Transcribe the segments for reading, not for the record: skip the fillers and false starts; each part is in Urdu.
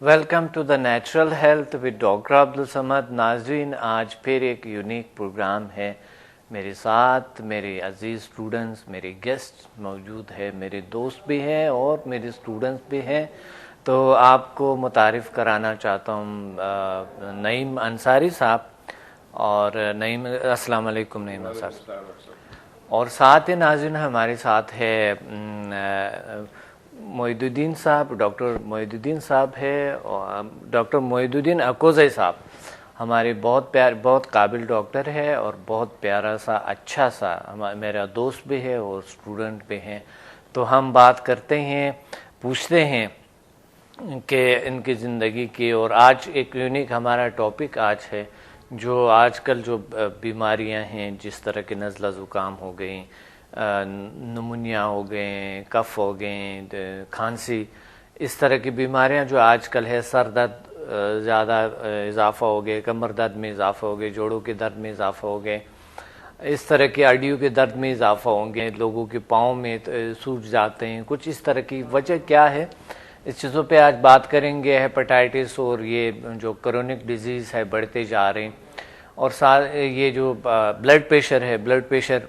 Welcome to the natural health with doctor Abdul Samad. ناظرین، آج پھر ایک یونیک پروگرام ہے. میرے ساتھ میرے عزیز اسٹوڈنٹس، میرے گیسٹ موجود ہے، میرے دوست بھی ہیں اور میرے اسٹوڈنٹس بھی ہیں. تو آپ کو متعارف کرانا چاہتا ہوں نعیم انصاری صاحب. اور نعیم، السلام علیکم نعیم انصاری صاحب. اور ساتھ ہی ناظرین ہمارے ساتھ ہے معید الدین صاحب. ڈاکٹر معید الدین صاحب ہے، اور ڈاکٹر معید الدین اکوزئی صاحب ہمارے بہت قابل ڈاکٹر ہے اور بہت پیارا سا اچھا سا میرا دوست بھی ہے اور اسٹوڈنٹ بھی ہیں. تو ہم بات کرتے ہیں، پوچھتے ہیں کہ ان کی زندگی کی. اور آج ایک یونیک ہمارا ٹاپک آج ہے، جو آج کل جو بیماریاں ہیں، جس طرح کے نزلہ زکام ہو گئیں، نمونیا ہو گئے، کف ہو گئے، کھانسی، اس طرح کی بیماریاں جو آج کل ہے. سر درد زیادہ اضافہ ہو گئے، کمر درد میں اضافہ ہو گئے، جوڑوں کے درد میں اضافہ ہو گئے، اس طرح کے ہڈیوں کے درد میں اضافہ ہوں گے، لوگوں کے پاؤں میں سوج جاتے ہیں. کچھ اس طرح کی وجہ کیا ہے، اس چیزوں پہ آج بات کریں گے. ہیپاٹائٹس اور یہ جو کرونک ڈیزیز ہے بڑھتے جا رہے ہیں. اور یہ جو بلڈ پریشر ہے، بلڈ پریشر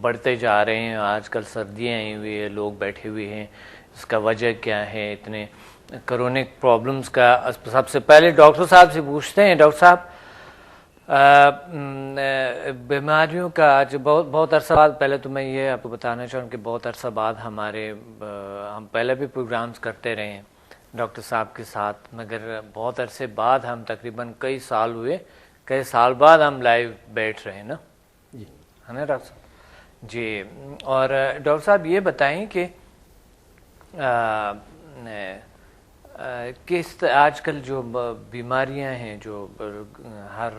بڑھتے جا رہے ہیں. آج کل سردیاں آئی ہوئی ہیں، لوگ بیٹھے ہوئے ہیں. اس کا وجہ کیا ہے، اتنے کرونک پرابلمس کا؟ سب سے پہلے ڈاکٹر صاحب سے پوچھتے ہیں. ڈاکٹر صاحب، بیماریوں کا آج بہت عرصہ بعد، پہلے تو میں یہ آپ کو بتانا چاہوں کہ بہت عرصہ بعد ہم پہلے بھی پروگرامز کرتے رہے ہیں ڈاکٹر صاحب کے ساتھ، مگر بہت عرصے بعد ہم تقریباً کئی سال بعد ہم لائیو بیٹھ رہے ہیں نا. جی ہے نا ڈاکٹر صاحب؟ جی. اور ڈاکٹر صاحب یہ بتائیں کہ آج کل جو بیماریاں ہیں، جو ہر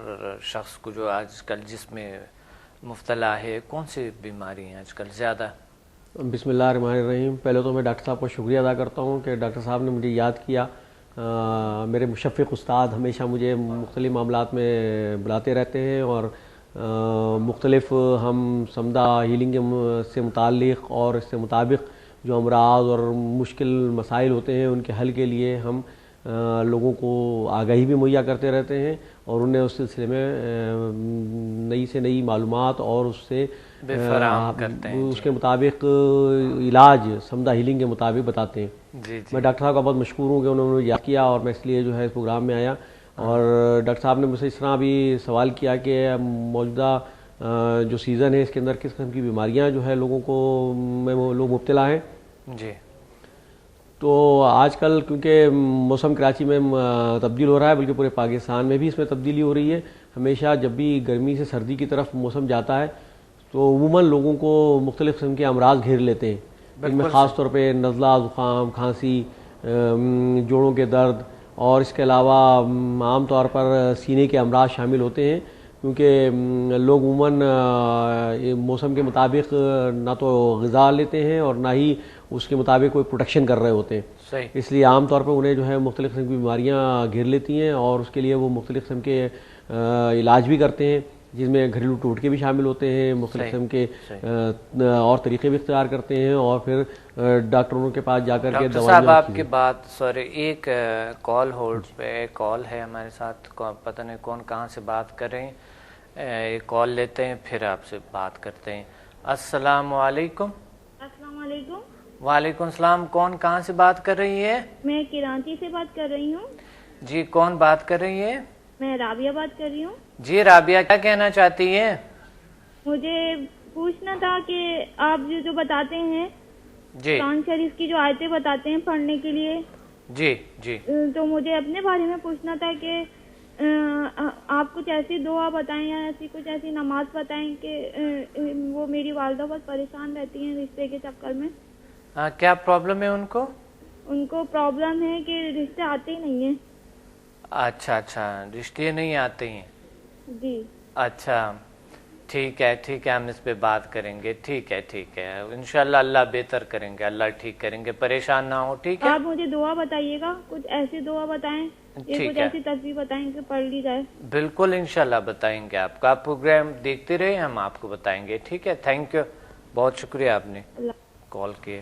شخص کو جو آج کل جس میں مبتلا ہے، کون سی بیماری ہیں آج کل زیادہ؟ بسم اللہ الرحمن الرحیم. پہلے تو میں ڈاکٹر صاحب کو شکریہ ادا کرتا ہوں کہ ڈاکٹر صاحب نے مجھے یاد کیا. میرے مشفق استاد ہمیشہ مجھے مختلف معاملات میں بلاتے رہتے ہیں، اور مختلف ہم سمدہ ہیلنگ سے متعلق اور اس سے مطابق جو امراض اور مشکل مسائل ہوتے ہیں ان کے حل کے لیے ہم لوگوں کو آگاہی بھی مہیا کرتے رہتے ہیں، اور انہیں اس سلسلے میں نئی سے نئی معلومات اور اس سے فراہم کرتے ہیں. اس کے مطابق علاج سمدہ ہیلنگ کے مطابق بتاتے ہیں. جی. میں ڈاکٹر صاحب کا بہت مشکور ہوں کہ انہوں نے یاد کیا، اور میں اس لیے جو ہے اس پروگرام میں آیا. اور ڈاکٹر صاحب نے مجھ سے اس طرح بھی سوال کیا کہ موجودہ جو سیزن ہے اس کے اندر کس قسم کی بیماریاں جو ہے لوگوں کو میں لوگ مبتلا ہیں. جی. تو آج کل کیونکہ موسم کراچی میں تبدیل ہو رہا ہے، بلکہ پورے پاکستان میں بھی اس میں تبدیلی ہو رہی ہے. ہمیشہ جب بھی گرمی سے سردی کی طرف موسم جاتا ہے تو عموماً لوگوں کو مختلف قسم کے امراض گھیر لیتے ہیں. ان میں خاص طور پہ نزلہ زکام، کھانسی، جوڑوں کے درد، اور اس کے علاوہ عام طور پر سینے کے امراض شامل ہوتے ہیں، کیونکہ لوگ عموماً موسم کے مطابق نہ تو غذا لیتے ہیں اور نہ ہی اس کے مطابق کوئی پروٹیکشن کر رہے ہوتے ہیں. صحیح. اس لیے عام طور پر انہیں جو ہے مختلف قسم کی بیماریاں گھیر لیتی ہیں، اور اس کے لیے وہ مختلف قسم کے علاج بھی کرتے ہیں، جس میں گھریلو ٹوٹکے بھی شامل ہوتے ہیں، مختلف قسم کے اور طریقے بھی اختیار کرتے ہیں، اور پھر ڈاکٹروں کے پاس جا کر کے ڈاکٹر صاحب آپ کی بات ایک کال ہولڈ پہ کال ہے ہمارے ساتھ، پتہ نہیں کون کہاں سے بات کر رہے ہیں. ایک کال لیتے ہیں پھر آپ سے بات کرتے ہیں. السلام علیکم. السلام علیکم. وعلیکم السلام. کون کہاں سے بات کر رہی ہے؟ میں کراچی سے بات کر رہی ہوں. جی. کون بات کر رہی ہے؟ میں رابعہ بات کر رہی ہوں. جی رابعہ، کیا کہنا چاہتی ہے؟ مجھے پوچھنا تھا کہ آپ جو بتاتے ہیں، جی، قرآن شریف کی جو آیتیں بتاتے ہیں پڑھنے کے لیے، جی جی، تو مجھے اپنے بارے میں پوچھنا تھا کہ آپ کچھ ایسی دعا بتائیں یا کچھ ایسی نماز بتائیں کہ وہ میری والدہ بہت پریشان رہتی ہیں رشتے کے چکر میں. کیا پرابلم ہے ان کو؟ ان کو پرابلم ہے کہ رشتے آتے ہی نہیں ہیں. اچھا، رشتے نہیں آتے ہیں. جی. اچھا، ٹھیک ہے، ہم اس پہ بات کریں گے. ٹھیک ہے، انشاءاللہ اللہ بہتر کریں گے، اللہ ٹھیک کریں گے، پریشان نہ ہو. ٹھیک ہے، آپ مجھے دعا بتائیے گا، کچھ ایسی دعا بتائیں، کچھ ایسی تصویر بتائیں کہ پڑھ لی جائے. بالکل انشاءاللہ بتائیں گے آپ کو. آپ پروگرام دیکھتے رہے، ہم آپ کو بتائیں گے. ٹھیک ہے، تھینک یو، بہت شکریہ آپ نے کال کیے.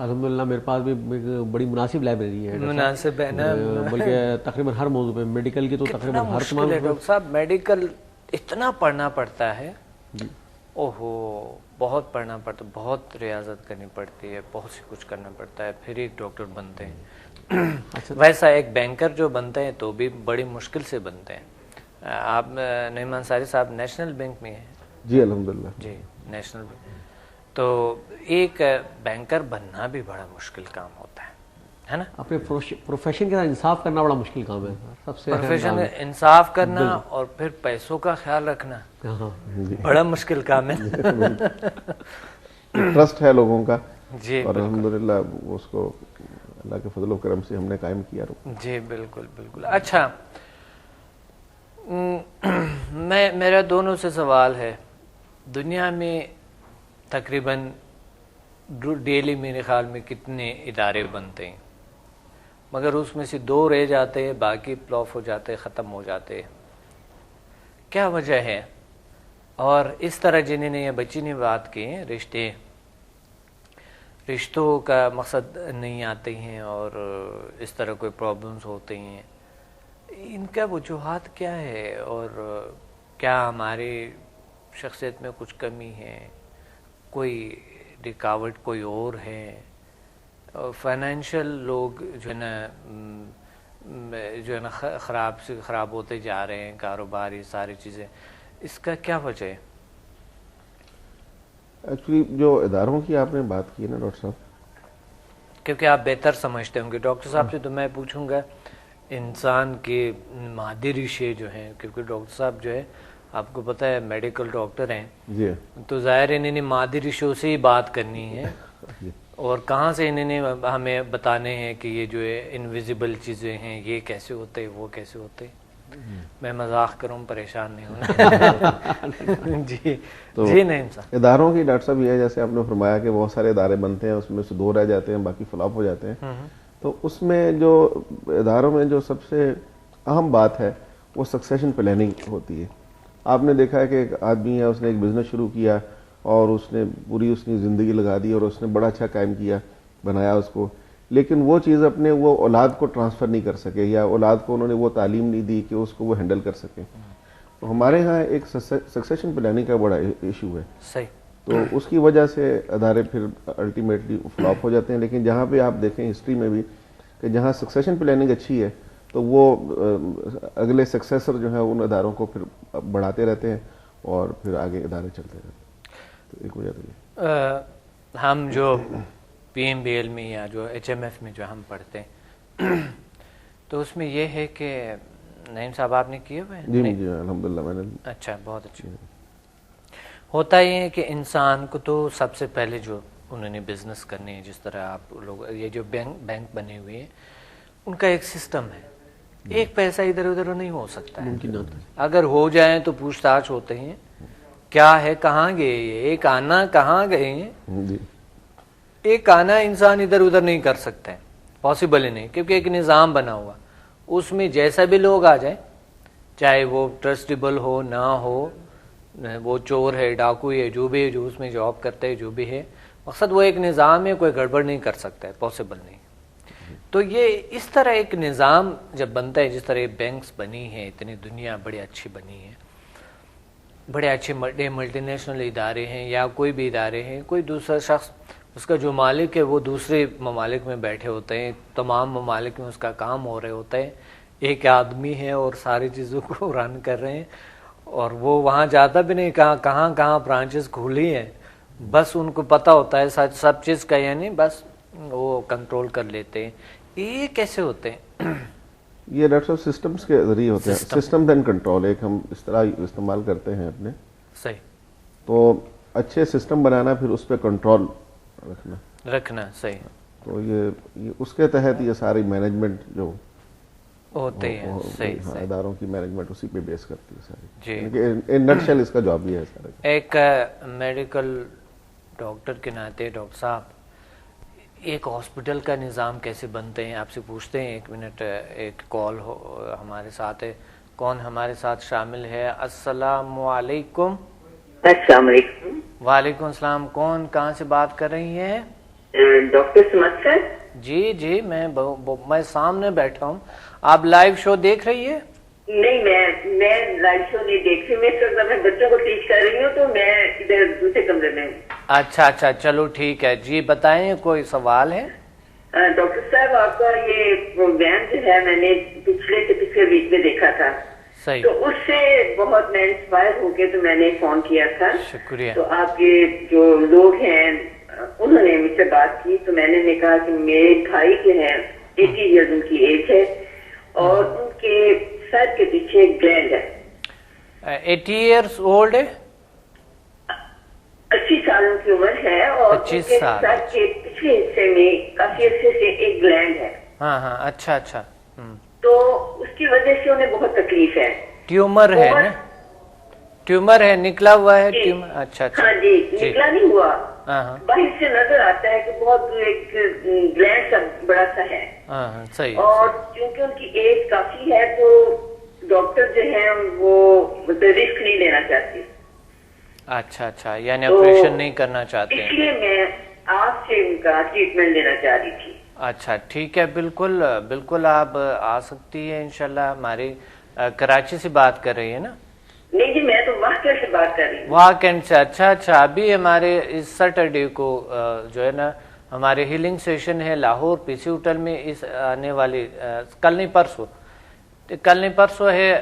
الحمدللہ میرے پاس بھی ایک بڑی مناسب لائبریری ہے. مناسب ہے نا, بلکہ تقریباً ہر موضوع پہ, میڈیکل کی تو تقریباً ہر مشکل ہے ڈاکٹر صاحب, میڈیکل اتنا پڑھنا پڑتا ہے, اوہو بہت پڑھنا پڑتا ہے, بہت ریاضت کرنی پڑتی ہے, بہت سی کچھ کرنا پڑتا ہے, پھر ایک ڈاکٹر بنتے ہیں. ویسا ایک بینکر جو بنتے ہیں تو بھی بڑی مشکل سے بنتے ہیں. آپ نعیم انصاری صاحب نیشنل بینک میں ہیں؟ جی الحمدللہ. جی نیشنل بینک. تو ایک بینکر بننا بھی بڑا مشکل کام ہوتا ہے نا. اپنے پروفیشن کے ساتھ انصاف کرنا بڑا مشکل کام ہے, سب سے پروفیشن انصاف کرنا اور پھر پیسوں کا خیال رکھنا بڑا مشکل کام ہے. ٹرسٹ ہے لوگوں کا جی, اور الحمدللہ اس کو اللہ کے فضل و کرم سے ہم نے قائم کیا. جی بالکل بالکل. اچھا, میرا دونوں سے سوال ہے. دنیا میں تقریباً ڈیلی میرے خیال میں کتنے ادارے بنتے ہیں, مگر اس میں سے 2 رہ جاتے ہیں, باقی پلاف ہو جاتے, ختم ہو جاتے. کیا وجہ ہے؟ اور اس طرح جنہیں یہ بچی نے بات کی, رشتوں کا مقصد نہیں آتے ہیں اور اس طرح کوئی پرابلمز ہوتے ہیں, ان کا وجوہات کیا ہے؟ اور کیا ہماری شخصیت میں کچھ کمی ہے, کوئی رکاوٹ کوئی اور ہے؟ فائنینشیل لوگ جو ہے نا خراب سے خراب ہوتے جا رہے ہیں, کاروبار, یہ ساری چیزیں, اس کا کیا وجہ ہے؟ ایکچولی جو اداروں کی آپ نے بات کی نا ڈاکٹر صاحب, کیونکہ آپ بہتر سمجھتے ہوں گے ڈاکٹر صاحب سے, تو میں پوچھوں گا انسان کے مادی رشتے جو ہیں, کیونکہ ڈاکٹر صاحب جو ہے آپ کو پتہ ہے میڈیکل ڈاکٹر ہیں, جی تو ظاہر انہوں نے مادی رشتوں سے ہی بات کرنی ہے, اور کہاں سے انہوں نے ہمیں بتانے ہیں کہ یہ جو ہے انویزیبل چیزیں ہیں, یہ کیسے ہوتے, وہ کیسے ہوتے. میں مذاق کروں, پریشان نہیں ہونا. جی جی نہیں صاحب. اداروں کی ڈاکٹر صاحب یہ ہے, جیسے آپ نے فرمایا کہ بہت سارے ادارے بنتے ہیں, اس میں سے 2 رہ جاتے ہیں, باقی فلاپ ہو جاتے ہیں. تو اس میں جو اداروں میں جو سب سے اہم بات ہے وہ سکسیشن پلاننگ ہوتی ہے. آپ نے دیکھا ہے کہ ایک آدمی ہے, اس نے ایک بزنس شروع کیا اور اس نے پوری اس کی زندگی لگا دی اور اس نے بڑا اچھا قائم کیا, بنایا اس کو, لیکن وہ چیز اپنے وہ اولاد کو ٹرانسفر نہیں کر سکے, یا اولاد کو انہوں نے وہ تعلیم نہیں دی کہ اس کو وہ ہینڈل کر سکے. تو ہمارے ہاں ایک سکسیشن پلاننگ کا بڑا ایشو ہے. صحیح. تو اس کی وجہ سے ادارے پھر الٹیمیٹلی فلاپ ہو جاتے ہیں. لیکن جہاں پہ آپ دیکھیں ہسٹری میں بھی کہ جہاں سکسیشن پلاننگ اچھی ہے تو وہ اگلے سکسیسر جو ہیں ان اداروں کو پھر بڑھاتے رہتے ہیں اور پھر آگے ادارے چلتے رہتے ہیں. تو ایک وجہ تو یہ ہم جو پی ایم بی ایل میں یا جو ایچ ایم ایف میں جو ہم پڑھتے ہیں تو اس میں یہ ہے کہ نعیم صاحب آپ نے کیے ہوئے ہیں؟ جی الحمدللہ میں نے. اچھا, بہت اچھا. ہوتا یہ ہے کہ انسان کو تو سب سے پہلے جو انہوں نے بزنس کرنے ہیں, جس طرح آپ لوگ یہ جو بینک بنے ہوئے ہیں, ان کا ایک سسٹم ہے, ایک پیسہ ادھر ادھر نہیں ہو سکتا ہے. اگر ہو جائیں تو پوچھ تاچھ ہوتے ہیں, کیا ہے, کہاں گئے, ایک آنا کہاں گئے ہیں, ایک آنا انسان ادھر ادھر نہیں کر سکتا ہے, پاسبل ہی نہیں, کیونکہ ایک نظام بنا ہوا, اس میں جیسا بھی لوگ آ جائیں, چاہے وہ ٹرسٹیبل ہو نہ ہو, وہ چور ہے, ڈاکو ہے, جو بھی ہے, جو اس میں جاب کرتے ہے, جو بھی ہے, مقصد وہ ایک نظام ہے, کوئی گڑبڑ نہیں کر سکتا ہے, پاسبل نہیں. تو یہ اس طرح ایک نظام جب بنتا ہے, جس طرح بینکس بنی ہے, اتنی دنیا بڑی اچھی بنی ہے, بڑے اچھے ملٹی نیشنل ادارے ہیں یا کوئی بھی ادارے ہیں, کوئی دوسرا شخص اس کا جو مالک ہے وہ دوسرے ممالک میں بیٹھے ہوتے ہیں, تمام ممالک میں اس کا کام ہو رہے ہوتا ہے, ایک آدمی ہے اور ساری چیزوں کو رن کر رہے ہیں, اور وہ وہاں جاتا بھی نہیں, کہاں برانچز کھولی ہیں, بس ان کو پتہ ہوتا ہے سب چیز کا, یعنی بس وہ کنٹرول کر لیتے ہیں. یہ کیسے ہوتے ہیں؟ یہ ڈاکٹر صاحب سسٹمز کے ذریعے ہوتے ہیں. سسٹم اینڈ کنٹرول ایک ہم اس طرح استعمال کرتے ہیں اپنے. صحیح. تو اچھے سسٹم بنانا, پھر اس پہ کنٹرول رکھنا. صحیح. تو یہ اس کے تحت یہ ساری مینجمنٹ جو ہوتے ہیں, صحیح, اداروں کی مینجمنٹ اسی پہ بیس کرتی ہے ساری. جی, ان نٹ شیل اس کا جواب بھی ہے سارا. ایک میڈیکل ڈاکٹر کے ناطے ڈاکٹر صاحب, ایک ہاسپٹل کا نظام کیسے بنتے ہیں, آپ سے پوچھتے ہیں. 1 منٹ, ایک کال ہمارے ساتھ ہے. کون ہمارے ساتھ شامل ہے؟ السلام علیکم. السلام علیکم. وعلیکم السلام. کون کہاں سے بات کر رہی ہیں؟ ڈاکٹر سمت سر؟ جی جی میں سامنے بیٹھا ہوں. آپ لائیو شو دیکھ رہی ہے؟ نہیں، میں لائیو شو نہیں دیکھ رہی. میں اس وقت بچوں کو ٹیچ کر رہی ہوں تو میں ادھر دوسرے کمرے میں ہوں. اچھا چلو ٹھیک ہے جی. بتائیں کوئی سوال ہے؟ ڈاکٹر صاحب آپ کا یہ پروگرام جو ہے میں نے پچھلے ویک میں دیکھا تھا. صحیح. تو اس سے بہت میں انسپائر ہو کے تو میں نے فون کیا تھا. شکریہ. تو آپ کے جو لوگ ہیں انہوں نے مجھ سے بات کی تو میں نے کہا کہ میرے بھائی جو ہیں 80 ایئرز ان کی ایج ہے اور ان کے سر کے پیچھے گلینڈ ہے. 80 ایئرس اولڈ ہے؟ 80 سالوں کی عمر ہے اور ان کے سر کے پچھلے حصے میں کافی عرصے سے ایک گلینڈ ہے. ہاں اچھا. تو اس کی وجہ سے انہیں بہت تکلیف ہے. ٹیومر ہے نا؟ ٹیومر ہے، نکلا ہوا ہے ٹیومر؟ اچھا. ہاں جی، نکلا نہیں ہوا، باہر سے نظر آتا ہے کہ بہت ایک گلینڈ سا بڑا سا ہے. صحیح. اور چونکہ ان کی ایج کافی ہے تو ڈاکٹر جو ہیں وہ رسک نہیں لینا چاہتے. اچھا یعنی آپریشن نہیں کرنا چاہتے. اس لیے میں آپ سے ان کا ٹریٹمنٹ لینا چاہ رہی تھی. اچھا ٹھیک ہے، بالکل آپ آ سکتی ہے انشاءاللہ. ہماری کراچی سے بات کر رہی ہے نا؟ نہیں جی، میں تو واقعہ سے بات کر رہی ہوں. واقعہ سے. اچھا ابھی ہمارے اس سیٹرڈے کو جو ہے نا ہمارے ہیلنگ سیشن ہے لاہور پی سی ہوٹل میں. اس آنے والی کل نہیں پرسوں ہے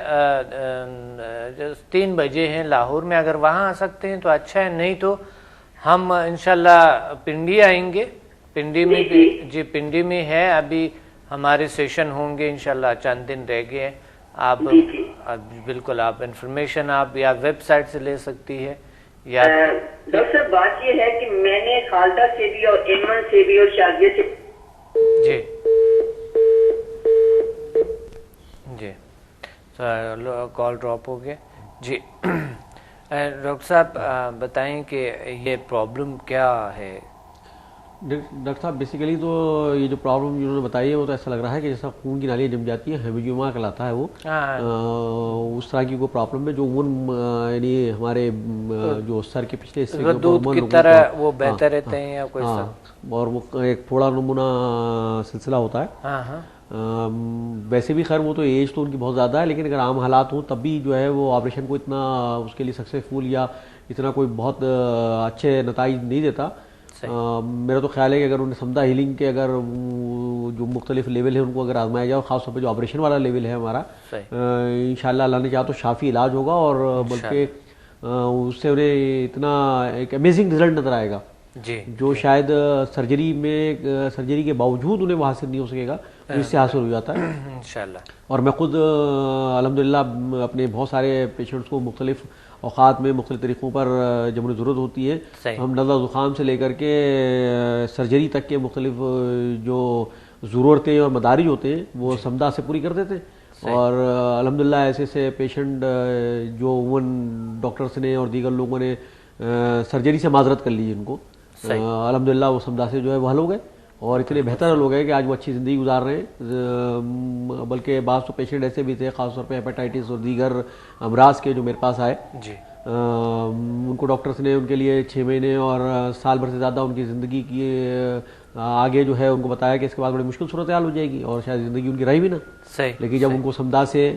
3 بجے ہیں لاہور میں. اگر وہاں آ سکتے ہیں تو اچھا ہے، نہیں تو ہم انشاءاللہ پنڈی آئیں گے. پنڈی میں بھی جی پنڈی میں ہے ابھی ہمارے سیشن ہوں گے انشاءاللہ. چند دن رہ گئے. آپ بالکل آپ انفارمیشن آپ یا ویب سائٹ سے لے سکتی ہے یا ڈاکٹر صاحب بات یہ ہے کہ میں نے خالدہ سے بھی اور ایمن سے بھی اور شادیہ سے جی کال ڈراپ ہو گیا جی. ڈاکٹر صاحب بتائیں کہ یہ پرابلم کیا ہے؟ ڈاکٹر صاحب بیسیکلی تو یہ جو پرابلم انہوں نے بتائی ہے وہ تو ایسا لگ رہا ہے کہ جیسا خون کی نالیاں جم جاتی ہیں، ہیموجیما کہلاتا ہے وہ. اس طرح کی کوئی پرابلم ہے جو یعنی ہمارے جو سر کے پچھلے حصے دودھ کی طرح وہ بہتر رہتے ہیں یا کوئی اور وہ ایک تھوڑا نمونہ سلسلہ ہوتا ہے. ویسے بھی خیر وہ تو ایج تو ان کی بہت زیادہ ہے، لیکن اگر عام حالات ہوں تب بھی جو ہے وہ آپریشن کو اتنا اس کے لیے سکسیزفل یا اتنا کوئی بہت اچھے نتائج نہیں دیتا. میرا تو خیال ہے کہ اگر انہیں سمدہ ہیلنگ کے اگر جو مختلف لیول ہے ان کو اگر آزمایا جائے، خاص طور پہ جو آپریشن والا لیول ہے ہمارا، انشاءاللہ اللہ نے چاہا تو شافی علاج ہوگا اور بلکہ اس سے انہیں اتنا ایک امیزنگ رزلٹ نظر آئے گا جو شاید سرجری کے باوجود انہیں وہ حاصل نہیں ہو سکے گا، اس سے حاصل ہو جاتا ہے انشاءاللہ. اور میں خود الحمدللہ اپنے بہت سارے پیشنٹس کو مختلف اوقات میں مختلف طریقوں پر جب انہیں ضرورت ہوتی ہے ہم نزلہ زکام سے لے کر کے سرجری تک کے مختلف جو ضرورتیں اور مدارج ہوتے ہیں وہ سمدہ سے پوری کر دیتے ہیں. اور الحمدللہ ایسے پیشنٹ جو عموماً ڈاکٹرس نے اور دیگر لوگوں نے سرجری سے معذرت کر لی ان کو، الحمدللہ وہ سمدہ سے جو ہے وہ حل ہو گئے اور اتنے بہتر حل ہو گئے کہ آج وہ اچھی زندگی گزار رہے ہیں. بلکہ بعض تو پیشنٹ ایسے بھی تھے خاص طور پہ ہیپاٹائٹس اور دیگر امراض کے جو میرے پاس آئے، ان کو ڈاکٹرس نے ان کے لیے 6 مہینے اور سال بھر سے زیادہ ان کی زندگی کی آگے جو ہے ان کو بتایا کہ اس کے بعد بڑی مشکل صورتحال ہو جائے گی اور شاید زندگی ان کی رہی بھی نا. لیکن جب ان کو سمدہ سے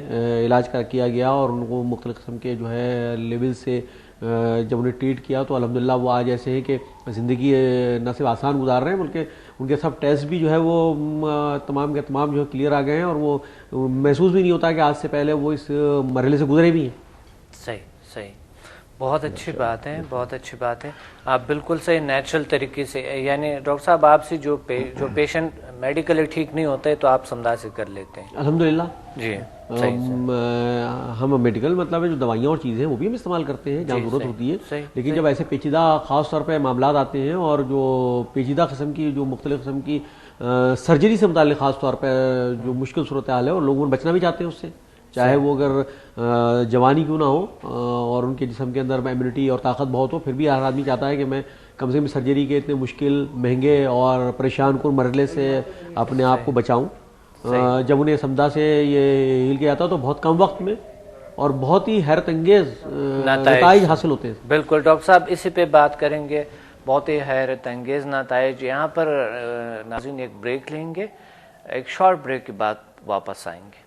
علاج کیا گیا اور ان کو مختلف قسم کے جو ہے لیول سے جب انہیں ٹریٹ کیا تو الحمدللہ وہ آج ایسے ہیں کہ زندگی نہ صرف آسان گزار رہے ہیں بلکہ ان کے سب ٹیسٹ بھی جو ہے وہ تمام کے تمام جو ہے کلیئر آ گئے ہیں اور وہ محسوس بھی نہیں ہوتا کہ آج سے پہلے وہ اس مرحلے سے گزرے بھی ہیں. صحیح. بہت اچھی بات ہے، بہت اچھی بات ہے. آپ بالکل صحیح نیچرل طریقے سے، یعنی ڈاکٹر صاحب آپ سے جو پیشنٹ میڈیکلی ٹھیک نہیں ہوتے تو آپ سمدہ سے کر لیتے ہیں؟ الحمدللہ جی. ہم میڈیکل مطلب ہے جو دوائیاں اور چیزیں وہ بھی ہم استعمال کرتے ہیں جہاں ضرورت ہوتی ہے، لیکن جب ایسے پیچیدہ خاص طور پہ معاملات آتے ہیں اور جو پیچیدہ قسم کی جو مختلف قسم کی سرجری سے متعلق خاص طور پہ جو مشکل صورتحال ہے اور لوگوں نے بچنا بھی چاہتے ہیں اس سے، چاہے وہ اگر جوانی کیوں نہ ہو اور ان کے جسم کے اندر امیونٹی اور طاقت بہت ہو، پھر بھی ہر آدمی چاہتا ہے کہ میں کم سے کم سرجری کے اتنے مشکل مہنگے اور پریشان کن مرحلے سے اپنے آپ کو بچاؤں. جب انہیں سمدہ سے یہ ہیل کیا جاتا تو بہت کم وقت میں اور بہت ہی حیرت انگیز نتائج حاصل ہوتے ہیں. بالکل ڈاکٹر صاحب اسی پہ بات کریں گے. بہت ہی حیرت انگیز نتائج. یہاں پر ناظرین ایک بریک لیں گے, ایک شارٹ بریک کے بعد واپس آئیں گے.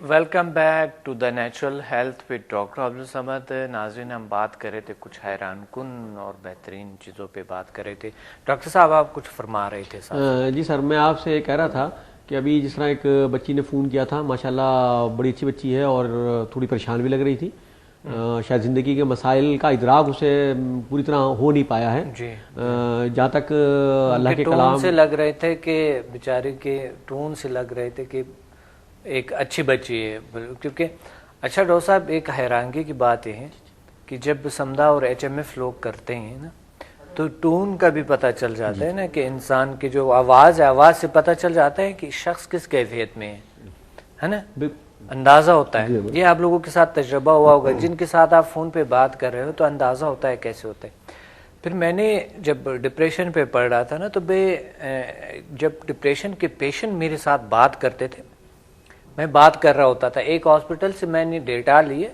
Welcome back to the natural health with doctor Abdul Samad. ناظرین, ہم بات کر رہے تھے کچھ حیران کن اور بہترین چیزوں پہ بات کر رہے تھے. ڈاکٹر صاحب آپ کچھ فرما رہے تھے. جی سر, میں آپ سے کہہ رہا تھا کہ ابھی جس طرح ایک بچی نے فون کیا تھا, ماشاءاللہ بڑی اچھی بچی ہے اور تھوڑی پریشان بھی لگ رہی تھی. شاید زندگی کے مسائل کا ادراک اسے پوری طرح ہو نہیں پایا ہے. جہاں تک اللہ کے کلام سے لگ رہے تھے کہ بیچارے کے ٹون سے لگ رہے تھے کہ ایک اچھی بچی ہے. کیونکہ اچھا ڈاکٹر صاحب, ایک حیرانگی کی بات یہ ہے کہ جب سمدہ اور HMF لوگ کرتے ہیں نا, تو ٹون کا بھی پتہ چل جاتا ہے نا, کہ انسان کی جو آواز ہے, آواز سے پتہ چل جاتا ہے کہ شخص کس کیفیت میں ہے نا, اندازہ ہوتا ہے. یہ آپ لوگوں کے ساتھ تجربہ ہوا ہوگا, جن کے ساتھ آپ فون پہ بات کر رہے ہو, تو اندازہ ہوتا ہے کیسے ہوتا ہے. پھر میں نے جب ڈپریشن پہ پڑھ رہا تھا نا, تو جب ڈپریشن کے پیشنٹ میرے ساتھ بات کرتے تھے, میں بات کر رہا ہوتا تھا, ایک ہاسپٹل سے میں نے ڈیٹا لیے,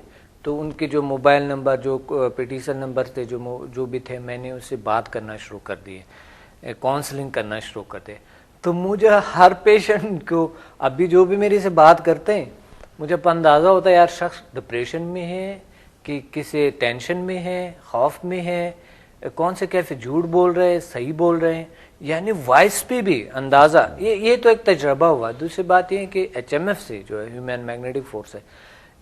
تو ان کے جو موبائل نمبر, جو پٹیشن نمبر تھے, جو بھی تھے, میں نے اس سے بات کرنا شروع کر دیے, کاؤنسلنگ کرنا شروع کر دے. تو مجھے ہر پیشنٹ کو ابھی جو بھی میرے سے بات کرتے ہیں, مجھے اندازہ ہوتا ہے یار شخص ڈپریشن میں ہے کہ کسی ٹینشن میں ہے, خوف میں ہے, کون سے کیفے جھوٹ بول رہے ہیں, صحیح بول رہے ہیں, یعنی وائس پہ بھی اندازہ. یہ تو ایک تجربہ ہوا. دوسری بات یہ ہے کہ HMF سے جو ہے ہیومن میگنیٹک فورس ہے,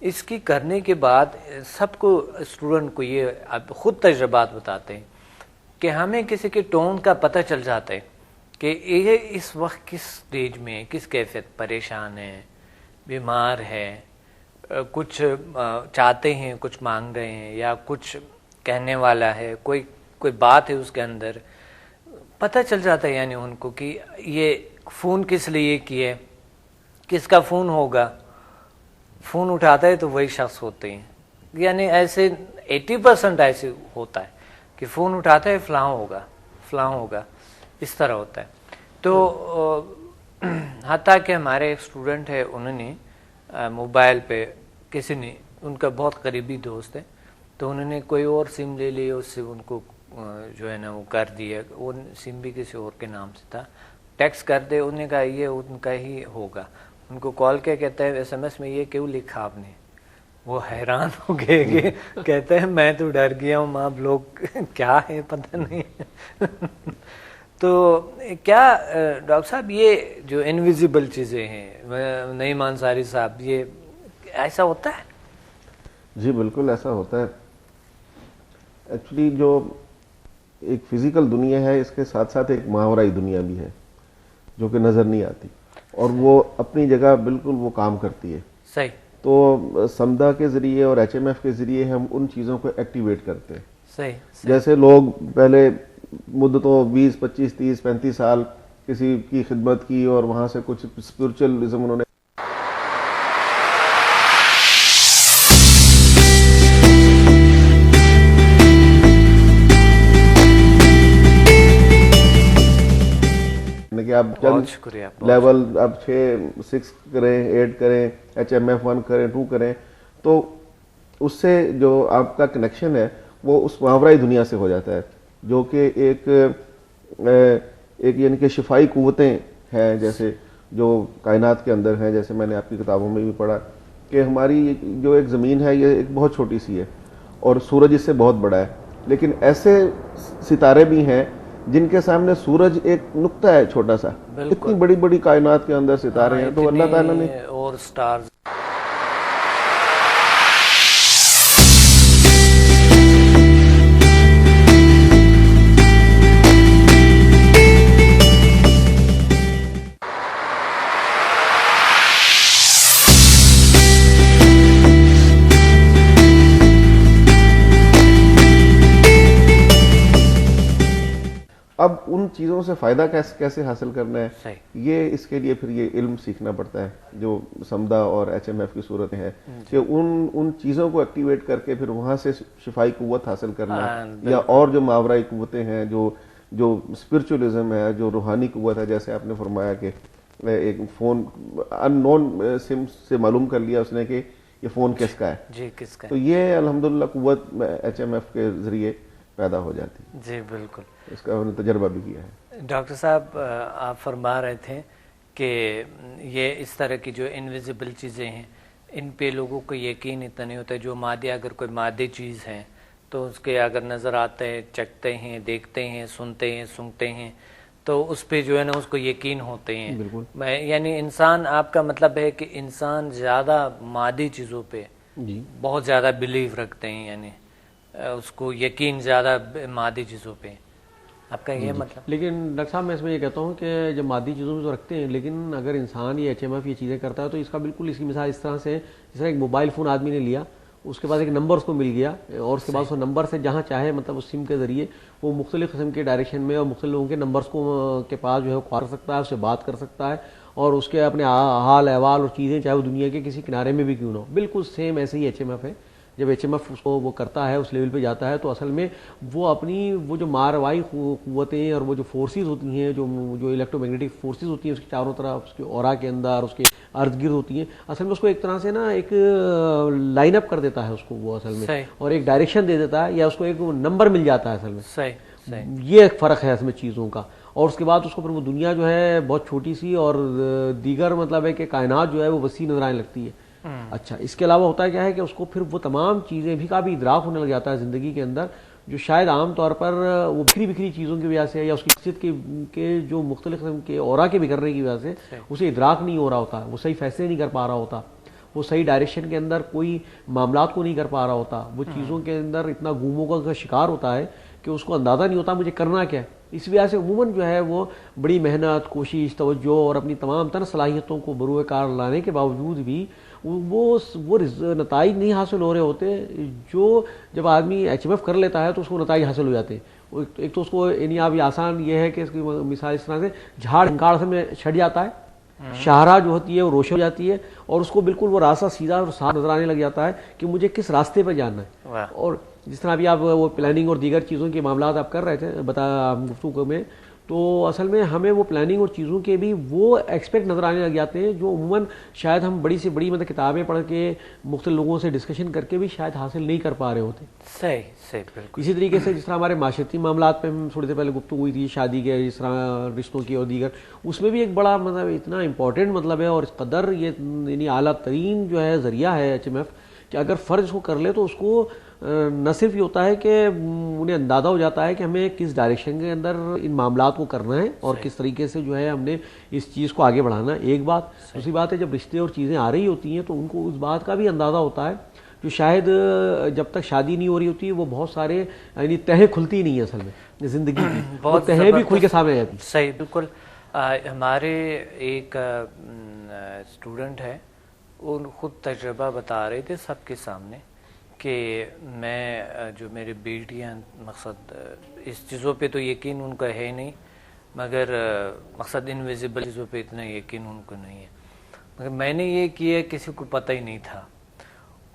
اس کی کرنے کے بعد سب کو, اسٹوڈنٹ کو یہ اب خود تجربات بتاتے ہیں کہ ہمیں کسی کے ٹون کا پتہ چل جاتا ہے کہ یہ اس وقت کس سٹیج میں ہے, کس کیفیت, پریشان ہے, بیمار ہے, کچھ چاہتے ہیں, کچھ مانگ رہے ہیں, یا کچھ کہنے والا ہے, کوئی بات ہے اس کے اندر, پتہ چل جاتا ہے یعنی ان کو کہ یہ فون کس لیے کیے, کس کا فون ہوگا. فون اٹھاتا ہے تو وہی شخص ہوتے ہیں, یعنی ایسے 80% ایسے ہوتا ہے کہ فون اٹھاتا ہے فلاں ہوگا, اس طرح ہوتا ہے. تو حتیٰ کہ ہمارے ایک اسٹوڈنٹ ہے, انہوں نے موبائل پہ کسی نے, ان کا بہت قریبی دوست ہے, تو انہوں نے کوئی اور سم لے لی, اس سے ان کو جو ہے نا وہ کر دیا, وہ سم بھی کسی اور کے نام سے تھا, ٹیکسٹ کر دے. انہوں نے کہا یہ ان کا ہی ہوگا. ان کو کال کیا, کہتا ہے SMS میں یہ کیوں لکھا آپ نے. وہ حیران ہو گئے کہ کہتے ہیں میں تو ڈر گیا ہوں, آپ لوگ کیا ہے پتہ نہیں. تو کیا ڈاکٹر صاحب یہ جو انویزیبل چیزیں ہیں, نعیم انصاری صاحب, یہ ایسا ہوتا ہے؟ جی بالکل ایسا ہوتا ہے. ایکچولی جو ایک فزیکل دنیا ہے, اس کے ساتھ ساتھ ایک ماورائی دنیا بھی ہے جو کہ نظر نہیں آتی, اور وہ اپنی جگہ بالکل وہ کام کرتی ہے. صحیح. تو سمدہ کے ذریعے اور HMF کے ذریعے ہم ان چیزوں کو ایکٹیویٹ کرتے ہیں. صحیح. جیسے لوگ پہلے مدتوں 20 25 30 35 سال کسی کی خدمت کی, اور وہاں سے کچھ اسپرچوئلزم انہوں نے کہ آپ چند لیول اب 6 کریں, 8 کریں, HMF 1 کریں, 2 کریں, تو اس سے جو آپ کا کنیکشن ہے وہ اس ماورائی دنیا سے ہو جاتا ہے, جو کہ ایک یعنی کہ شفائی قوتیں ہیں جیسے جو کائنات کے اندر ہیں. جیسے میں نے آپ کی کتابوں میں بھی پڑھا کہ ہماری جو ایک زمین ہے یہ ایک بہت چھوٹی سی ہے, اور سورج اس سے بہت بڑا ہے, لیکن ایسے ستارے بھی ہیں جن کے سامنے سورج ایک نقطہ ہے چھوٹا سا. اتنی بڑی بڑی کائنات کے اندر ستارے ہیں. تو اللہ تعالیٰ نے اور سٹارز اب ان چیزوں سے فائدہ کیسے حاصل کرنا ہے، صحیح، یہ اس کے لیے پھر یہ علم سیکھنا پڑتا ہے جو سمدہ اور ایچ ایم ایف کی صورت ہے کہ ان چیزوں کو ایکٹیویٹ کر کے پھر وہاں سے شفائی قوت حاصل کرنا، یا اور جو ماورائی قوتیں ہیں، جو اسپرچولیزم ہے، جو روحانی قوت ہے، جیسے آپ نے فرمایا کہ ایک فون ان نون سم سے معلوم کر لیا اس نے کہ یہ فون کس کا ہے، جی کس کا، تو یہ الحمدللہ قوت ایچ ایم ایف کے ذریعے پیدا ہو جاتی ہے. جی بالکل. اس کا ہم نے تجربہ بھی کیا ہے. ڈاکٹر صاحب آپ فرما رہے تھے کہ یہ اس طرح کی جو انویزیبل چیزیں ہیں ان پہ لوگوں کو یقین اتنا نہیں ہوتا ہے. جو مادی، اگر کوئی مادی چیز ہے تو اس کے اگر نظر آتے ہیں، چکھتے ہیں، دیکھتے ہیں، سنتے ہیں، سنگتے ہیں تو اس پہ جو ہے نا اس کو یقین ہوتے ہیں. بالکل. یعنی انسان، آپ کا مطلب ہے کہ انسان زیادہ مادی چیزوں پہ بہت زیادہ بلیو رکھتے ہیں، یعنی اس کو یقین زیادہ مادی چیزوں پہ. آپ کا یہ مطلب؟ لیکن ڈاکٹر صاحب میں اس میں یہ کہتا ہوں کہ جب مادی چیزوں میں تو رکھتے ہیں، لیکن اگر انسان یہ ایچ ایم ایف یہ چیزیں کرتا ہے تو اس کا بالکل، اس کی مثال اس طرح سے، جس طرح ایک موبائل فون آدمی نے لیا، اس کے بعد ایک نمبر اس کو مل گیا اور اس کے بعد اس نمبر سے جہاں چاہے مطلب اس سم کے ذریعے وہ مختلف قسم کے ڈائریکشن میں اور مختلف لوگوں کے نمبرز کو کے پاس جو ہے کال کر سکتا ہے، اس سے بات کر سکتا ہے اور اس کے اپنے حال احوال اور چیزیں چاہے وہ دنیا کے کسی کنارے میں بھی کیوں نہ ہو. بالکل سیم ایسے ہی ایچ ایم ایف ہے. جب ایچ ایم ایف اس کو وہ کرتا ہے، اس لیول پہ جاتا ہے، تو اصل میں وہ اپنی وہ جو ماروائی قوتیں اور وہ جو فورسز ہوتی ہیں، جو الیکٹرو میگنیٹک فورسز ہوتی ہیں اس کے چاروں طرف، اس کے اورا کے اندر، اس کے ارد گرد ہوتی ہیں، اصل میں اس کو ایک طرح سے نا ایک لائن اپ کر دیتا ہے اس کو وہ اصل میں، اور ایک ڈائریکشن دے دیتا ہے، یا اس کو ایک نمبر مل جاتا ہے اصل میں. یہ ایک فرق ہے اس میں چیزوں کا. اور اس کے بعد اس کو پھر وہ دنیا جو ہے بہت چھوٹی سی اور دیگر مطلب ہے کہ کائنات جو ہے وہ وسیع نظر آنے لگتی ہے. اچھا، اس کے علاوہ ہوتا ہے کیا ہے کہ اس کو پھر وہ تمام چیزیں بھی کا بھی ادراک ہونے لگ جاتا ہے زندگی کے اندر، جو شاید عام طور پر وہ بکھری چیزوں کی وجہ سے یا اس کی شخصیت کے جو مختلف قسم کے اورا کے بگڑنے کی وجہ سے اسے ادراک نہیں ہو رہا ہوتا، وہ صحیح فیصلے نہیں کر پا رہا ہوتا، وہ صحیح ڈائریکشن کے اندر کوئی معاملات کو نہیں کر پا رہا ہوتا، وہ چیزوں کے اندر اتنا گوموں کا شکار ہوتا ہے کہ اس کو اندازہ نہیں ہوتا مجھے کرنا کیا ہے. اس وجہ سے عموماً جو ہے وہ بڑی محنت، کوشش، توجہ اور اپنی تمام تر صلاحیتوں کو بروئے کار لانے کے باوجود بھی وہ نتائج نہیں حاصل ہو رہے ہوتے جو جب آدمی ایچ ایم ایف کر لیتا ہے تو اس کو نتائج حاصل ہو جاتے ہیں. ایک تو اس کو یعنی اب آسان یہ ہے کہ اس کی مثال اس طرح سے جھاڑ ہنکاڑ سے میں چھٹ جاتا ہے، شاہراہ جو ہوتی ہے وہ روشن ہو جاتی ہے اور اس کو بالکل وہ راستہ سیدھا اور صاف نظر آنے لگ جاتا ہے کہ مجھے کس راستے پہ جانا ہے. اور جس طرح ابھی آپ وہ پلاننگ اور دیگر چیزوں کے معاملات آپ کر رہے تھے گفتگو میں، تو اصل میں ہمیں وہ پلاننگ اور چیزوں کے بھی وہ ایکسپیکٹ نظر آنے لگ جاتے ہیں جو عموماً شاید ہم بڑی سے بڑی مطلب کتابیں پڑھ کے مختلف لوگوں سے ڈسکشن کر کے بھی شاید حاصل نہیں کر پا رہے ہوتے. صحیح بالکل. اسی طریقے سے جس طرح ہمارے معاشرتی معاملات پہ ہم تھوڑی دیر پہلے گفتگو ہوئی تھی، شادی کے جس طرح رشتوں کی اور دیگر، اس میں بھی ایک بڑا مطلب اتنا امپورٹنٹ مطلب ہے اور اس قدر یہ یعنی اعلیٰ ترین جو ہے ذریعہ ہے ایچ ایم ایف کہ اگر فرض اس کو کر لے تو اس کو نہ صرف یہ ہوتا ہے کہ انہیں اندازہ ہو جاتا ہے کہ ہمیں کس ڈائریکشن کے اندر ان معاملات کو کرنا ہے اور کس طریقے سے جو ہے ہم نے اس چیز کو آگے بڑھانا ہے. ایک بات. دوسری بات ہے جب رشتے اور چیزیں آ رہی ہوتی ہیں تو ان کو اس بات کا بھی اندازہ ہوتا ہے جو شاید جب تک شادی نہیں ہو رہی ہوتی وہ بہت سارے یعنی تہیں کھلتی نہیں ہے اصل میں زندگی کی، بہت تہیں بھی کھل کے سامنے آتی. صحیح بالکل. ہمارے ایک اسٹوڈنٹ ہے، وہ خود تجربہ بتا رہے تھے سب کے سامنے کہ میں جو میری بیٹیاں، مقصد اس چیزوں پہ تو یقین ان کا ہے نہیں، مگر مقصد انویزیبل چیزوں پہ اتنا یقین ان کو نہیں ہے، مگر میں نے یہ کیا کسی کو پتہ ہی نہیں تھا.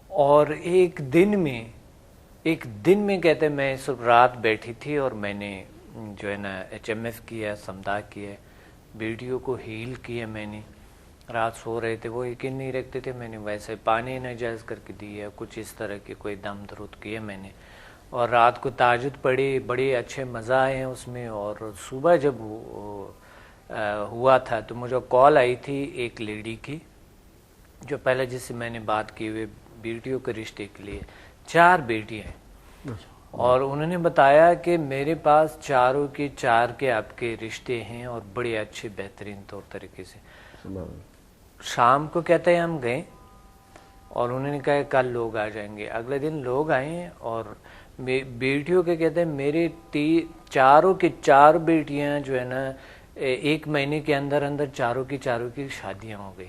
اور ایک دن میں کہتے میں صرف رات بیٹھی تھی اور میں نے جو ہے نا ایچ ایم ایف کیا، سمدھا کیا، بیٹیوں کو ہیل کیا. میں نے رات سو رہے تھے، وہ یقین نہیں رکھتے تھے، میں نے ویسے پانی ناجائز کر کے دیا، کچھ اس طرح کی کوئی دم درود کیا میں نے، اور رات کو تہجد پڑھی، بڑے اچھے مزہ آئے ہیں اس میں. اور صبح جب ہوا تھا تو مجھے کال آئی تھی ایک لیڈی کی جو پہلے جس سے میں نے بات کی ہوئی بیٹیوں کے رشتے کے لیے، 4 بیٹیاں ہیں، اور انہوں نے بتایا کہ میرے پاس چاروں کے 4 کے آپ کے رشتے ہیں اور بڑے اچھے بہترین طور طریقے سے. شام کو کہتے ہیں ہم گئے اور انہوں نے کہا کل لوگ آ جائیں گے. اگلے دن لوگ آئے اور بیٹیوں کے کہتے ہیں میرے 4 کے 4 بیٹیاں جو ہے نا 1 مہینے کے اندر چاروں کی شادیاں ہو گئی.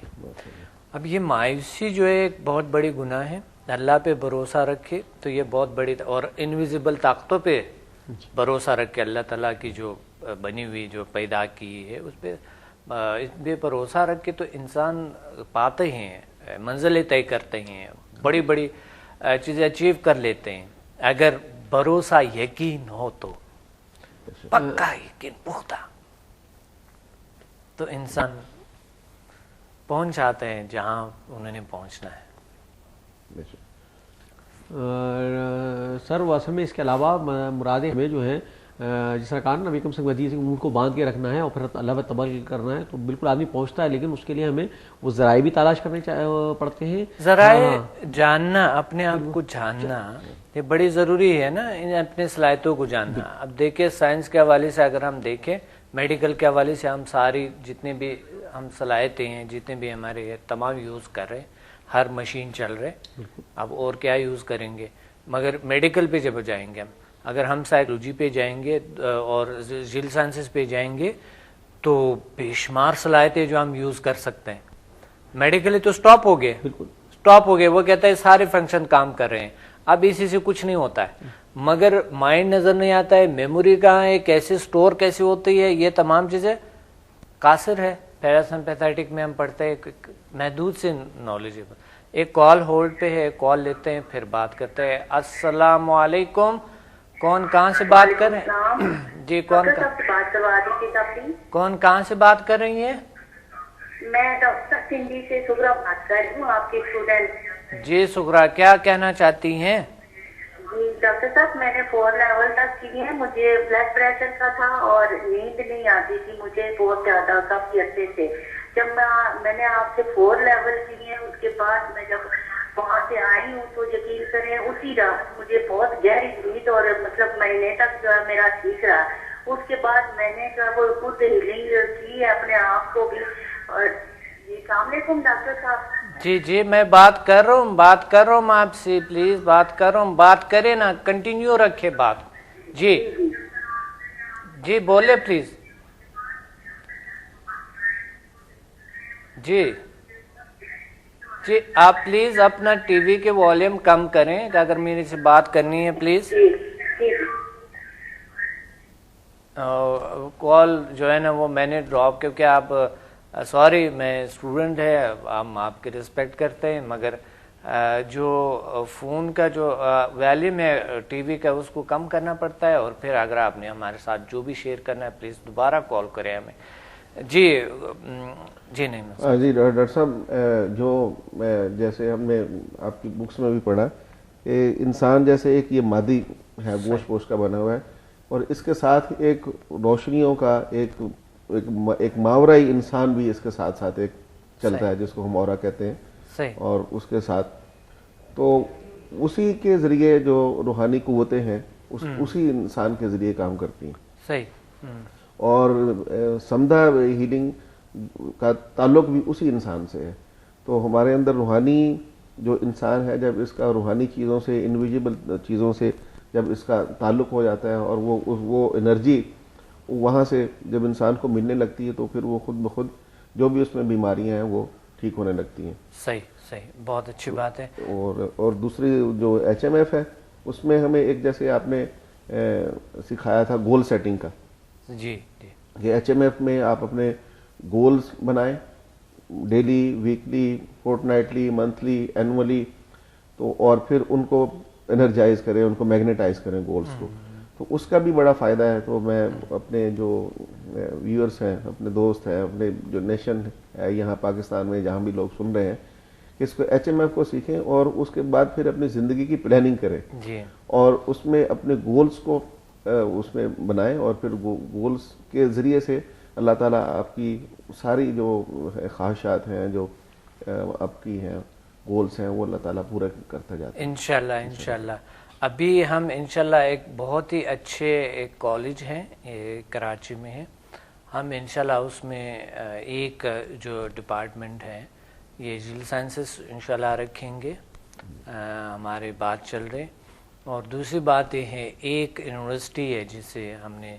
اب یہ مایوسی جو ہے ایک بہت بڑی گناہ ہے. اللہ پہ بھروسہ رکھے تو یہ بہت بڑی، اور انویزیبل طاقتوں پہ بھروسہ رکھے، اللہ تعالیٰ کی جو بنی ہوئی جو پیدا کی ہے اس پہ بھروسہ رکھ کے تو انسان پاتے ہیں، منزلیں طے کرتے ہیں، بڑی بڑی چیزیں اچیو کر لیتے ہیں. اگر بھروسہ یقین ہو تو پکا یقین پختہ تو انسان پہنچ آتے ہیں جہاں انہوں نے پہنچنا ہے. سر وہ اصل میں اس کے علاوہ مرادیں ہمیں جو ہیں جس طرح کہا نا نبی اکرم صلی اللہ علیہ وسلم ان کو باندھ کے رکھنا ہے اور پھر اللہ پر توکل کرنا ہے، تو بالکل آدمی پہنچتا ہے، لیکن اس کے لیے ہمیں وہ ذرائع بھی تلاش کرنے پڑتے ہیں. ذرائع جاننا، اپنے آپ کو جاننا یہ بڑی ضروری ہے نا، اپنے صلاحیتوں کو جاننا. اب دیکھیں سائنس کے حوالے سے اگر ہم دیکھیں، میڈیکل کے حوالے سے ہم ساری جتنے بھی ہم صلاحیتیں ہیں، جتنے بھی ہمارے تمام یوز کر رہے ہیں، ہر مشین چل رہے، اب اور کیا یوز کریں گے. مگر میڈیکل پہ جب جائیں گے اگر ہم سائیکولوجی پہ جائیں گے اور جیل سائنسز پہ جائیں گے تو بے شمار صلاحیتیں جو ہم یوز کر سکتے ہیں. میڈیکلی تو سٹاپ ہو گئے، سٹاپ ہو گئے، وہ کہتا ہے سارے فنکشن کام کر رہے ہیں، اب اسی سے کچھ نہیں ہوتا ہے. مگر مائنڈ نظر نہیں آتا ہے، میموری کہاں ہے، کیسے سٹور کیسے ہوتی ہے، یہ تمام چیزیں قاصر ہے. پیراسمپیتھیٹک میں ہم پڑھتے ہیں محدود سے نالج. ایک کال ہولڈ پہ ہے، کال لیتے ہیں پھر بات کرتے ہیں. السلام علیکم، کون کہاں سے بات کر رہے ہیں؟ جی کون کہاں سے بات کر رہی ہیں؟ میں ڈاکٹر سندھی سے سغرا بات کر رہی ہوں، آپ کی اسٹوڈنٹ. جی سغرا، کیا کہنا چاہتی ہیں؟ جی ڈاکٹر صاحب، میں نے 4 لیول تک کی ہے. مجھے بلڈ پریشر کا تھا اور نیند نہیں آتی تھی مجھے بہت زیادہ کافی عرصے سے. جب میں نے آپ سے 4 لیول کی ہے، اس کے بعد میں جب وہاں سے آئی ہوں تو یقین کریں اسی رات مجھے بہت گہری نیند اور مطلب مہینے تک جو ہے میرا ٹھیک رہا. اس کے بعد میں نے جو ہے وہ خود ہیلنگ کی ہے اپنے آپ کو بھی. اور جی السلام علیکم ڈاکٹر صاحب. جی میں بات کر رہا ہوں آپ سے، پلیز بات کر رہا ہوں، بات کرے نا، کنٹینیو رکھے بات. جی بولے پلیز. جی آپ پلیز اپنا ٹی وی کے والیوم کم کریں اگر میرے سے بات کرنی ہے پلیز. کال جو ہے نا وہ میں نے ڈراپ، کیونکہ آپ سوری میں اسٹوڈنٹ ہے، ہم آپ کے رسپیکٹ کرتے ہیں، مگر جو فون کا جو والیوم ہے ٹی وی کا اس کو کم کرنا پڑتا ہے. اور پھر اگر آپ نے ہمارے ساتھ جو بھی شیئر کرنا ہے پلیز دوبارہ کال کریں ہمیں. جی نہیں جی ڈاکٹر صاحب، جو جیسے ہم نے آپ کی بکس میں بھی پڑھا کہ انسان جیسے ایک یہ مادی ہے، گوشت پوش کا بنا ہوا ہے، اور اس کے ساتھ ایک روشنیوں کا ایک ماورائی انسان بھی اس کے ساتھ ساتھ ایک چلتا ہے جس کو ہم اورا کہتے ہیں. اور اس کے ساتھ تو اسی کے ذریعے جو روحانی قوتیں ہیں اسی انسان کے ذریعے کام کرتی ہیں. صحیح. اور سمدھا ہیلنگ کا تعلق بھی اسی انسان سے ہے. تو ہمارے اندر روحانی جو انسان ہے، جب اس کا روحانی چیزوں سے، انویزیبل چیزوں سے جب اس کا تعلق ہو جاتا ہے اور وہ انرجی وہاں سے جب انسان کو ملنے لگتی ہے تو پھر وہ خود بخود جو بھی اس میں بیماریاں ہیں وہ ٹھیک ہونے لگتی ہیں. صحیح، بہت اچھی بات ہے. اور دوسری جو HMF ہے اس میں ہمیں ایک جیسے آپ نے سکھایا تھا گول سیٹنگ کا. جی کہ HMF میں آپ اپنے گولز بنائیں، daily, weekly, fortnightly, monthly, annually, تو اور پھر ان کو انرجائز کریں، ان کو میگنیٹائز کریں گولز کو. تو اس کا بھی بڑا فائدہ ہے. تو میں اپنے جو ویورز ہیں، اپنے دوست ہیں، اپنے جو نیشن ہے یہاں پاکستان میں جہاں بھی لوگ سن رہے ہیں، کہ اس کو HMF کو سیکھیں اور اس کے بعد پھر اپنی زندگی کی پلاننگ کریں اور اس میں اپنے گولز کو اس میں بنائیں، اور پھر گولز کے ذریعے سے اللہ تعالیٰ آپ کی ساری جو خواہشات ہیں، جو آپ کی ہیں گولز ہیں، وہ اللہ تعالیٰ پورا کرتا جاتا ہے انشاءاللہ. ابھی ہم انشاءاللہ ایک بہت ہی اچھے ایک کالج ہیں، کراچی میں ہے، ہم انشاءاللہ اس میں ایک جو ڈپارٹمنٹ ہے یہ جیل سائنسز انشاءاللہ رکھیں گے. ہمارے بات چل رہے. اور دوسری بات یہ ہے ایک یونیورسٹی ہے جس سے ہم نے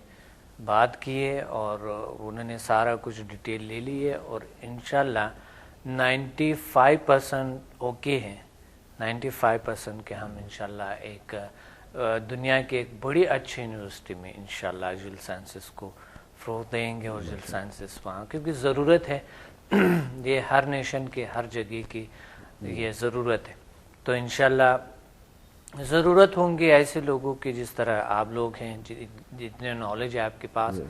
بات کی ہے اور انہوں نے سارا کچھ ڈیٹیل لے لی ہے اور انشاءاللہ 95% اوکے ہیں، 95% کے ہم انشاءاللہ ایک دنیا کے ایک بڑی اچھی یونیورسٹی میں انشاءاللہ جیل سائنسز کو فروغ دیں گے اور جل سائنسز وہاں، کیونکہ ضرورت ہے یہ ہر نیشن کی ہر جگہ کی یہ ضرورت ہے. تو انشاءاللہ ضرورت ہوں گی ایسے لوگوں کی جس طرح آپ لوگ ہیں، جتنے نالج ہے آپ کے پاس.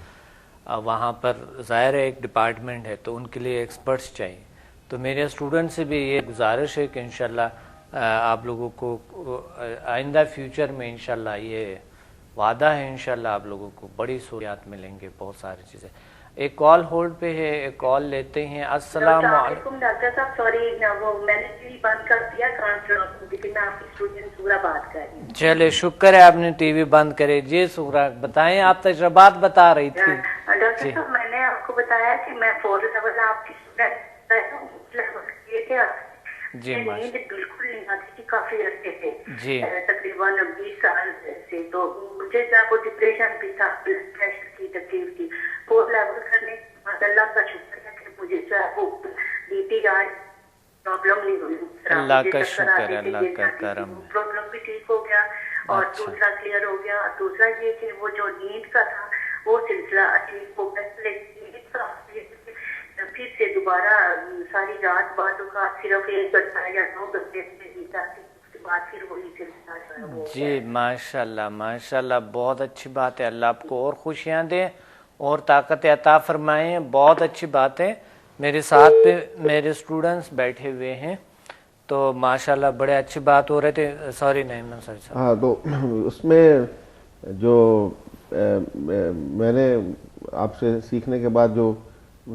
وہاں پر ظاہر ہے ایک ڈپارٹمنٹ ہے تو ان کے لیے ایکسپرٹس چاہیے. تو میرے اسٹوڈنٹ سے بھی یہ گزارش ہے کہ انشاءاللہ آپ لوگوں کو آئندہ فیوچر میں انشاءاللہ یہ وعدہ ہے انشاءاللہ آپ لوگوں کو بڑی سہولیات ملیں گے، بہت ساری چیزیں. ایک کال ہولڈ پہ ہے، ایک کال لیتے ہیں. السلام علیکم. ڈاکٹر صاحب سوری وہ میں نے ٹی وی بند کر دیا، لیکن میں آپ کی اسٹوڈنٹ سورا بات کر رہی ہوں. چلے شکر ہے آپ نے ٹی وی بند کرے. جی سورا بتائیں، آپ تجربات بتا رہی تھی. ڈاکٹر صاحب میں نے آپ کو بتایا کہ میں 4 لیول آپ کی جی نیند بالکل نہیں آتی تھی کافی عرصے سے، جی تقریباً 20 سال سے. تو مجھے وہ ڈپریشن بھی تھا، بلڈ پریشر کی تکلیف تھی. 4 لیول کرنے اللہ کا شکر ہے کہ مجھے جو ہے وہ بی پی کا پرابلم نہیں ہوئی. اللہ کا شکر ہے، اللہ کا کرم. پرابلم بھی ٹھیک ہو گیا اور دوسرا کلیئر ہو گیا. دوسرا یہ کہ وہ جو نیند کا تھا وہ سلسلہ ٹھیک ہو گیا. پھر سے دوبارہ ساری رات بعد کا صرف 1 گھنٹہ یا 2 گھنٹے سے نیند آتی، اس کے بعد پھر وہی سلسلہ. جی ماشاء اللہ ماشاء اللہ، بہت اچھی بات ہے. اللہ آپ کو اور خوشیاں دیں اور طاقت عطا فرمائیں. بہت اچھی بات ہے. میرے ساتھ پہ میرے اسٹوڈنٹس بیٹھے ہوئے ہیں تو ماشاءاللہ بڑے اچھی بات ہو رہے تھے. سوری نہیں صاحب. ہاں تو اس میں جو میں نے آپ سے سیکھنے کے بعد جو،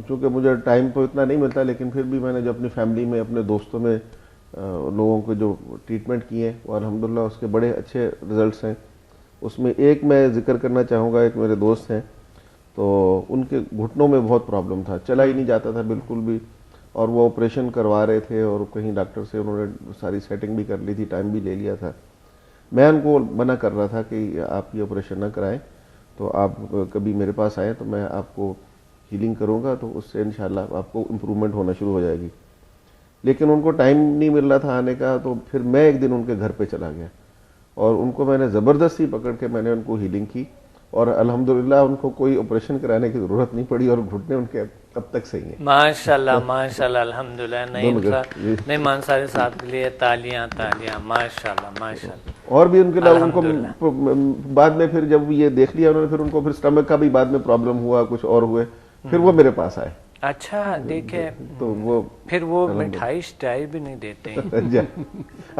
چونکہ مجھے ٹائم تو اتنا نہیں ملتا، لیکن پھر بھی میں نے جو اپنی فیملی میں اپنے دوستوں میں لوگوں کو جو ٹریٹمنٹ کیے وہ الحمدللہ اس کے بڑے اچھے رزلٹس ہیں. اس میں ایک میں ذکر کرنا چاہوں گا. ایک میرے دوست ہیں تو ان کے گھٹنوں میں بہت پرابلم تھا، چلا ہی نہیں جاتا تھا بالکل بھی، اور وہ آپریشن کروا رہے تھے اور کہیں ڈاکٹر سے انہوں نے ساری سیٹنگ بھی کر لی تھی، ٹائم بھی لے لیا تھا. میں ان کو منع کر رہا تھا کہ آپ یہ آپریشن نہ کرائیں، تو آپ کبھی میرے پاس آئیں تو میں آپ کو ہیلنگ کروں گا، تو اس سے انشاءاللہ آپ کو امپرومنٹ ہونا شروع ہو جائے گی. لیکن ان کو ٹائم نہیں مل رہا تھا آنے کا. تو پھر میں ایک دن ان کے گھر پہ چلا گیا اور ان کو میں نے زبردستی پکڑ کے میں نے ان کو ہیلنگ کی، اور الحمدللہ ان کو کوئی آپریشن کرانے کی ضرورت نہیں پڑی اور گھٹنے ان کے اب تک صحیح ہیں. ماشاءاللہ ماشاءاللہ الحمدللہ. نہیں مانساری صاحب کے لیے تالیاں تالیاں. ماشاءاللہ ماشاءاللہ. اور بھی ان کے ان کو بعد میں پھر جب یہ دیکھ لیا انہوں نے، پھر ان کو پھر اسٹمک کا بھی بعد میں پرابلم ہوا، کچھ اور ہوئے، پھر وہ میرے پاس آئے. اچھا دیکھے تو وہ پھر وہ مٹھائی شٹائی بھی نہیں دیتے ہیں.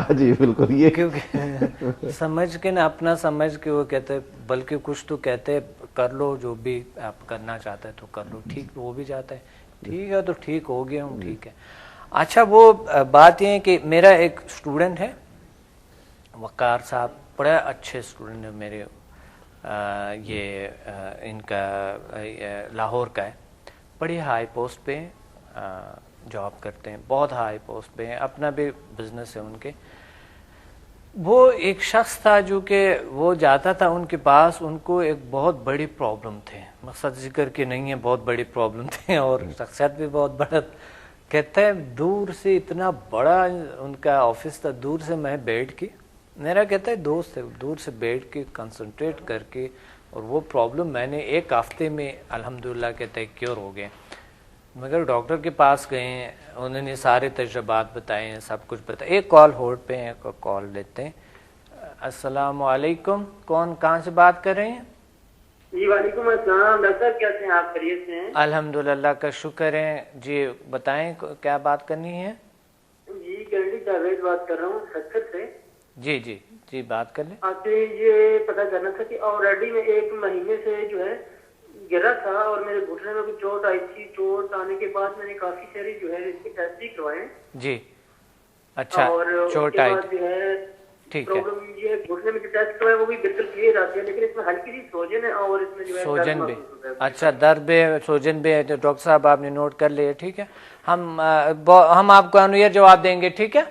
جی بالکل، یہ کیونکہ سمجھ کے نا اپنا سمجھ کے وہ کہتے، بلکہ کچھ تو کہتے کر لو جو بھی آپ کرنا چاہتے ہیں تو کر لو. ٹھیک وہ بھی جاتا ہے، ٹھیک ہے تو ٹھیک ہو گیا ہوں، ٹھیک ہے. اچھا وہ بات یہ ہے کہ میرا ایک اسٹوڈنٹ ہے وقار صاحب، بڑے اچھے اسٹوڈنٹ ہیں میرے. یہ ان کا لاہور کا ہے، بڑی ہائی پوسٹ پہ جاب کرتے ہیں، بہت ہائی پوسٹ پہ ہیں، اپنا بھی بزنس ہے ان کے. وہ ایک شخص تھا جو کہ وہ جاتا تھا ان کے پاس، ان کو ایک بہت بڑی پرابلم تھے، مقصد ذکر کی نہیں ہے، بہت بڑی پرابلم تھے اور شخصیت بھی بہت بڑا. کہتا ہے دور سے اتنا بڑا ان کا آفس تھا، دور سے میں بیٹھ کے، میرا کہتا ہے دوست ہے، دور سے بیٹھ کے کنسنٹریٹ کر کے، اور وہ پرابلم میں نے 1 ہفتے میں الحمدللہ کہتا ہے کیور ہو گئے. مگر ڈاکٹر کے پاس گئے ہیں، انہوں نے سارے تجربات بتائے ہیں، سب کچھ بتایا. ایک کال ہولڈ پہ ہیں، ایک کال لیتے ہیں. السلام علیکم. کون کہاں سے بات کر رہے ہیں؟ جی وعلیکم السلام. ڈاکٹر کیسے ہیں آپ؟ خیریت سے ہیں؟ الحمدللہ کا شکر ہے. جی بتائیں کیا بات کرنی ہے؟ جی کینڈی جاوید بات کر رہا ہوں سکت سے. جی جی جی بات کر لیں. آپ سے یہ پتہ کرنا تھا کہ آلریڈی میں 1 مہینے سے جو ہے گرا تھا اور میرے گھٹنے میں کچھ چوٹ آئی تھی. چوٹ آنے کے بعد میں نے کافی ساری جو ہے اس کے ٹیسٹ بھی کروائے. جی اچھا چوٹ آئی تھی، جو ہے ٹھیک ہے. پرابلم یہ گھٹنے میں جو ٹیسٹ کروائے وہ بھی بالکل کلیئر آتی ہے، لیکن اس میں ہلکی سی سوجن ہے اور اس میں جو ہے سوجن بھی. اچھا درد بھی سوجن بھی ہے. تو ڈاکٹر صاحب آپ نے نوٹ کر لیا، ٹھیک ہے. ہم آپ کو آنویر جواب دیں گے، ٹھیک ہے.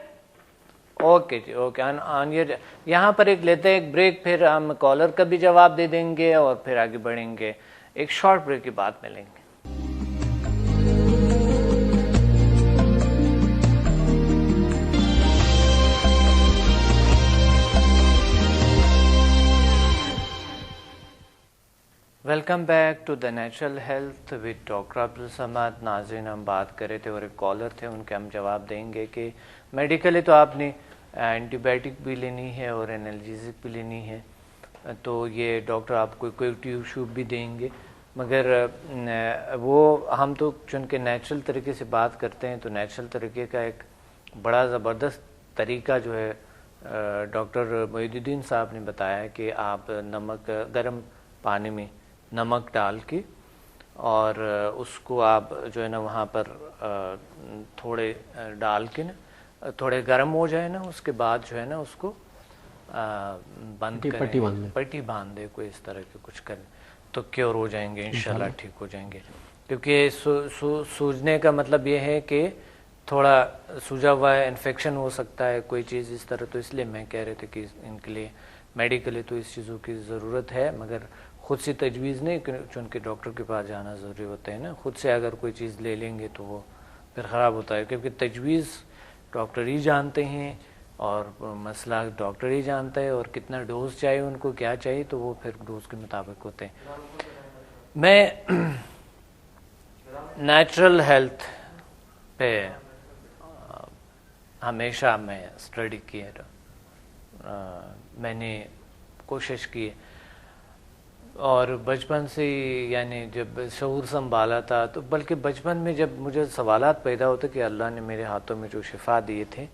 اوکے جی اوکے. آنویر یہاں پر ایک لیتے ہیں ایک بریک، پھر ہم کالر کا بھی جواب دے دیں گے اور پھر آگے بڑھیں گے. ایک شارٹ بریک کے بعد ملیں گے. Welcome back to the natural health with doctor Abdul Samad. ناظرین ہم بات کر رہے تھے اور ایک کالر تھے, ان کے ہم جواب دیں گے کہ میڈیکلی تو آپ نے اینٹی بائیوٹک بھی لینی ہے اور انالجیزک بھی لینی ہے, تو یہ ڈاکٹر آپ کو کوئی ٹیوب شوب بھی دیں گے, مگر وہ ہم تو چونکہ نیچرل طریقے سے بات کرتے ہیں تو نیچرل طریقے کا ایک بڑا زبردست طریقہ جو ہے ڈاکٹر محی الدین صاحب نے بتایا کہ آپ نمک گرم پانی میں نمک ڈال کے اور اس کو آپ جو ہے نا وہاں پر تھوڑے ڈال کے نا تھوڑے گرم ہو جائے نا, اس کے بعد جو ہے نا اس کو بند کریں, پٹی باندھ دے, کوئی اس طرح کے کچھ کریں تو کیور ہو جائیں گے انشاءاللہ, ٹھیک ہو جائیں گے. کیونکہ سوجنے کا مطلب یہ ہے کہ تھوڑا سوجا ہوا ہے, انفیکشن ہو سکتا ہے کوئی چیز اس طرح, تو اس لیے میں کہہ رہے تھے کہ ان کے لیے میڈیکلی تو اس چیزوں کی ضرورت ہے, مگر خود سے تجویز نہیں, چونکہ ڈاکٹر کے پاس جانا ضروری ہوتا ہے نا. خود سے اگر کوئی چیز لے لیں گے تو وہ پھر خراب ہوتا ہے, کیونکہ تجویز ڈاکٹر ہی جانتے ہیں اور مسئلہ ڈاکٹر ہی جانتا ہے, اور کتنا ڈوز چاہیے ان کو, کیا چاہیے, تو وہ پھر ڈوز کے مطابق ہوتے ہیں. میں نیچرل ہیلتھ پہ ہمیشہ میں اسٹڈی کی ہے, میں نے کوشش کی, اور بچپن سے یعنی جب شعور سنبھالا تھا تو, بلکہ بچپن میں جب مجھے سوالات پیدا ہوتے کہ اللہ نے میرے ہاتھوں میں جو شفا دیے تھے,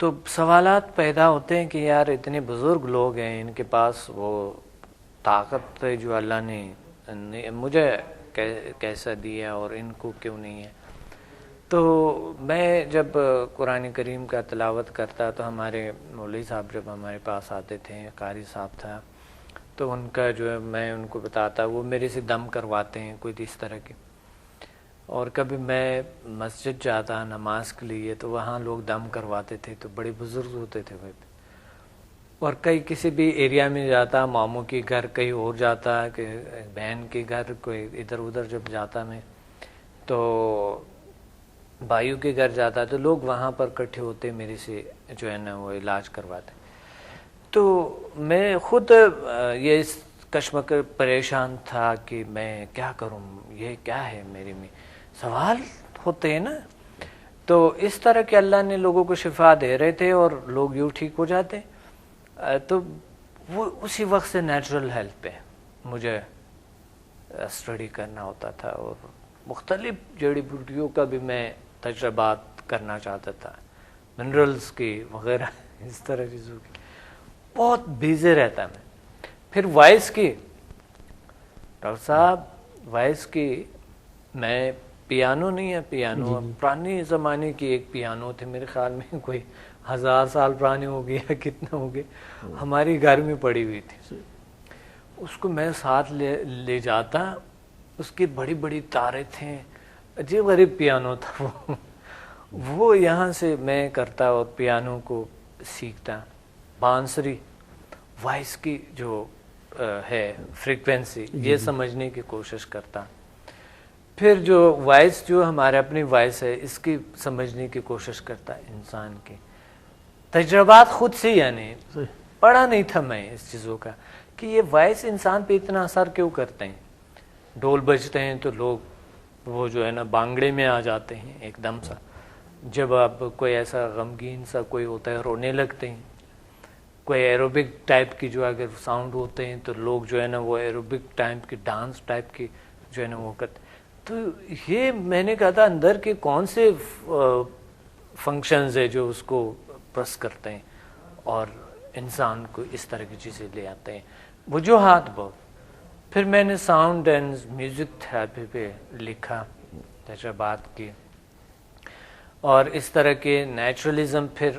تو سوالات پیدا ہوتے ہیں کہ یار اتنے بزرگ لوگ ہیں, ان کے پاس وہ طاقت ہے جو اللہ نے مجھے کیسا دیا اور ان کو کیوں نہیں ہے. تو میں جب قرآن کریم کا تلاوت کرتا تو ہمارے مولوی صاحب جب ہمارے پاس آتے تھے, قاری صاحب تھا, تو ان کا جو ہے میں ان کو بتاتا, وہ میرے سے دم کرواتے ہیں کوئی اس طرح کے. اور کبھی میں مسجد جاتا نماز کے لیے تو وہاں لوگ دم کرواتے تھے, تو بڑے بزرگ ہوتے تھے وہ. اور کئی کسی بھی ایریا میں جاتا, ماموں کے گھر کہیں اور جاتا, کہ بہن کے گھر کوئی ادھر ادھر جب جاتا میں, تو بھائیوں کے گھر جاتا, تو لوگ وہاں پر اکٹھے ہوتے میرے سے جو ہے نا وہ علاج کرواتے. تو میں خود یہ کشمکش پریشان تھا کہ میں کیا کروں, یہ کیا ہے میرے میں سوال ہوتے ہیں نا. تو اس طرح کہ اللہ نے لوگوں کو شفا دے رہے تھے اور لوگ یوں ٹھیک ہو جاتے, تو وہ اسی وقت سے نیچرل ہیلتھ پہ مجھے اسٹڈی کرنا ہوتا تھا, اور مختلف جڑی بوٹیوں کا بھی میں تجربات کرنا چاہتا تھا, منرلز کی وغیرہ اس طرح چیزوں کی. بہت بیزی رہتا میں. پھر وائس کی, ڈاکٹر صاحب وائس کی, میں پیانو نہیں ہے, پیانو پرانے زمانے کی ایک پیانو تھے, میرے خیال میں کوئی 1000 سال پرانے ہو گیا, کتنا ہو گیا, ہماری گھر میں پڑی ہوئی تھی. اس کو میں ساتھ لے جاتا, اس کی بڑی بڑی تاریں تھیں, عجیب غریب پیانو تھا وہ یہاں سے میں کرتا اور پیانو کو سیکھتا. بانسری وائس کی جو ہے فریکوینسی, یہ سمجھنے کی کوشش کرتا. پھر جو وائس جو ہمارے اپنی وائس ہے, اس کی سمجھنے کی کوشش کرتا. انسان کے تجربات خود سے, یعنی پڑھا نہیں تھا میں اس چیزوں کا کہ یہ وائس انسان پہ اتنا اثر کیوں کرتے ہیں. ڈھول بجتے ہیں تو لوگ وہ جو ہے نا بانگڑے میں آ جاتے ہیں ایک دم سا, جب آپ کوئی ایسا غمگین سا کوئی ہوتا ہے رونے لگتے ہیں. کوئی ایروبک ٹائپ کی جو اگر ساؤنڈ ہوتے ہیں تو لوگ جو ہے نا وہ ایروبک ٹائپ کی ڈانس ٹائپ کی جو ہے نا وہ کرتے. تو یہ میں نے کہا تھا اندر کے کون سے فنکشنز ہے جو اس کو پرس کرتے ہیں اور انسان کو اس طرح کی چیزیں لے آتے ہیں, وجوہات بہت. پھر میں نے ساؤنڈ اینڈ میوزک تھراپی پہ لکھا, تجربات کی, اور اس طرح کے نیچرلزم پھر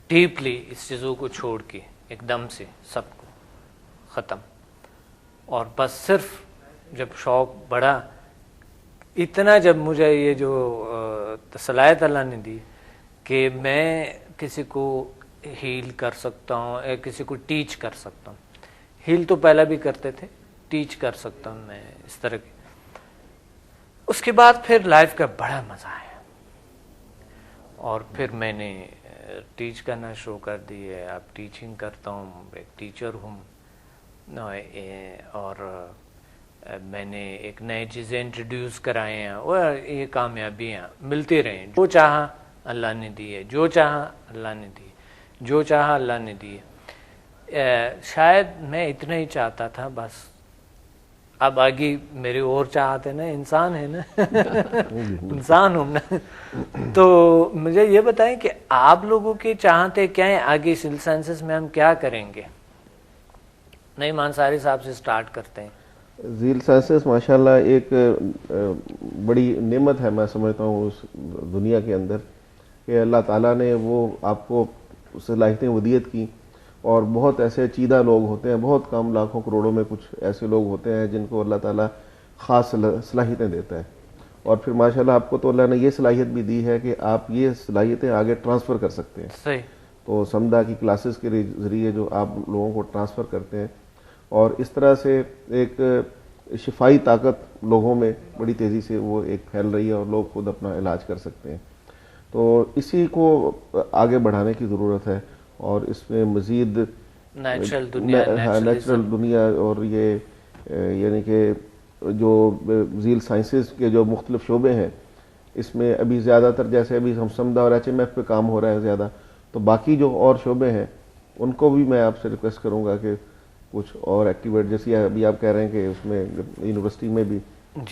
ڈیپلی اس چیزوں کو چھوڑ کے ایک دم سے سب کو ختم. اور بس صرف جب شوق بڑھا اتنا, جب مجھے یہ جو صلاحیت اللہ نے دی کہ میں کسی کو ہیل کر سکتا ہوں, کسی کو ٹیچ کر سکتا ہوں. ہیل تو پہلا بھی کرتے تھے, ٹیچ کر سکتا ہوں میں اس طرح کی. اس کے بعد پھر لائف کا بڑا مزہ آیا, اور پھر میں نے ٹیچ کرنا شروع کر دی ہے. اب ٹیچنگ کرتا ہوں, ایک ٹیچر ہوں. اور میں نے ایک نئی چیزیں انٹروڈیوس کرائے ہیں اور یہ کامیابیاں ملتی رہیں. جو چاہا اللہ نے دی ہے, جو چاہا اللہ نے دی, جو چاہا اللہ نے دی. شاید میں اتنا ہی چاہتا تھا بس. اب آگے میرے اور چاہتے نا, انسان ہے نا, انسان ہوں نا. تو مجھے یہ بتائیں کہ آپ لوگوں کی چاہتے کیا ہیں آگے سول سائنسز میں ہم کیا کریں گے؟ نعیم انصاری صاحب سے سٹارٹ کرتے ہیں. ذیل سائنسز ماشاءاللہ ایک بڑی نعمت ہے میں سمجھتا ہوں اس دنیا کے اندر, کہ اللہ تعالیٰ نے وہ آپ کو صلاحیتیں ودیت کی, اور بہت ایسے چیدہ لوگ ہوتے ہیں, بہت کم لاکھوں کروڑوں میں کچھ ایسے لوگ ہوتے ہیں جن کو اللہ تعالیٰ خاص صلاحیتیں دیتا ہے. اور پھر ماشاءاللہ آپ کو تو اللہ نے یہ صلاحیت بھی دی ہے کہ آپ یہ صلاحیتیں آگے ٹرانسفر کر سکتے ہیں. صحیح. تو سمدہ کی کلاسز کے ذریعے جو آپ لوگوں کو ٹرانسفر کرتے ہیں, اور اس طرح سے ایک شفائی طاقت لوگوں میں بڑی تیزی سے وہ ایک پھیل رہی ہے, اور لوگ خود اپنا علاج کر سکتے ہیں. تو اسی کو آگے بڑھانے کی ضرورت ہے, اور اس میں مزید نیچرل دنیا اور یہ یعنی کہ جو ذیل سائنسز کے جو مختلف شعبے ہیں, اس میں ابھی زیادہ تر جیسے ابھی ہم سمدہ اور HMF پہ کام ہو رہا ہے زیادہ, تو باقی جو اور شعبے ہیں ان کو بھی میں آپ سے ریکویسٹ کروں گا کہ کچھ اور ایکٹیویٹ, جیسے ابھی آپ کہہ رہے ہیں کہ اس میں یونیورسٹی میں بھی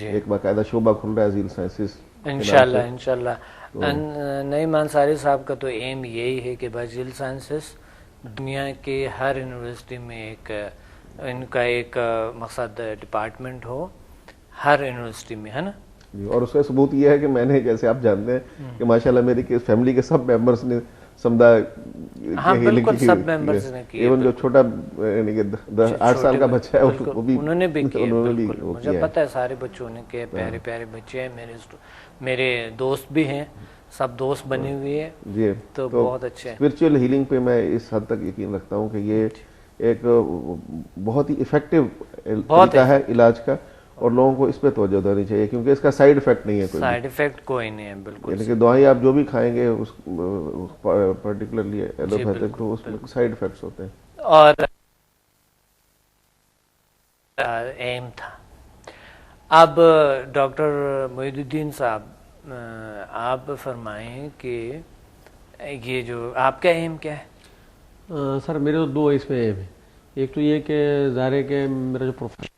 ایک باقاعدہ شعبہ کھل رہا ہے ذیل سائنسز. انشاءاللہ. نعیم انصاری صاحب کا تو ایم یہی ہے کہ بھائی ذیل سائنسز دنیا کے ہر یونیورسٹی میں ایک ان کا ایک مقصد ڈپارٹمنٹ ہو ہر یونیورسٹی میں, ہے نا. اور اس کا ثبوت یہ ہے کہ میں نے, جیسے آپ جانتے ہیں کہ ماشاءاللہ میری فیملی کے سب ممبرس نے سمدہ, ہاں بالکل سب ممبرز نے کی, ایون جو چھوٹا یعنی کہ 8 سال کا بچہ ہے وہ بھی انہوں نے بھی کیا. مجھے پتہ ہے سارے بچوں نے کہ پیارے پیارے بچے ہیں, میرے دوست بھی ہیں, سب دوست بنے ہوئے ہیں. جی, تو بہت اچھے. اسپرچل ہیلنگ پہ میں اس حد تک یقین رکھتا ہوں کہ یہ ایک بہت ہی ایفیکٹو طریقہ ہے علاج کا, اور لوگوں کو اس پہ توجہ دینی چاہیے, کیونکہ اس کا سائیڈ ایفیکٹ نہیں ہے کوئی. سائیڈ ایفیکٹ کوئی نہیں ہے بالکل. یعنی کہ دعائیں آپ جو بھی کھائیں گے اس پرٹیکولرلی ایلوپیتھک, تو اس میں سائیڈ ایفیکٹس ہوتے ہیں. اور ایم تھا. اب ڈاکٹر محی الدین صاحب آپ فرمائیں کہ یہ جو آپ کا ایم کیا ہے؟ سر میرے تو 2 اس میں ایم ہے. ایک تو یہ کہ ظاہر ہے کہ میرا جو پروفیشن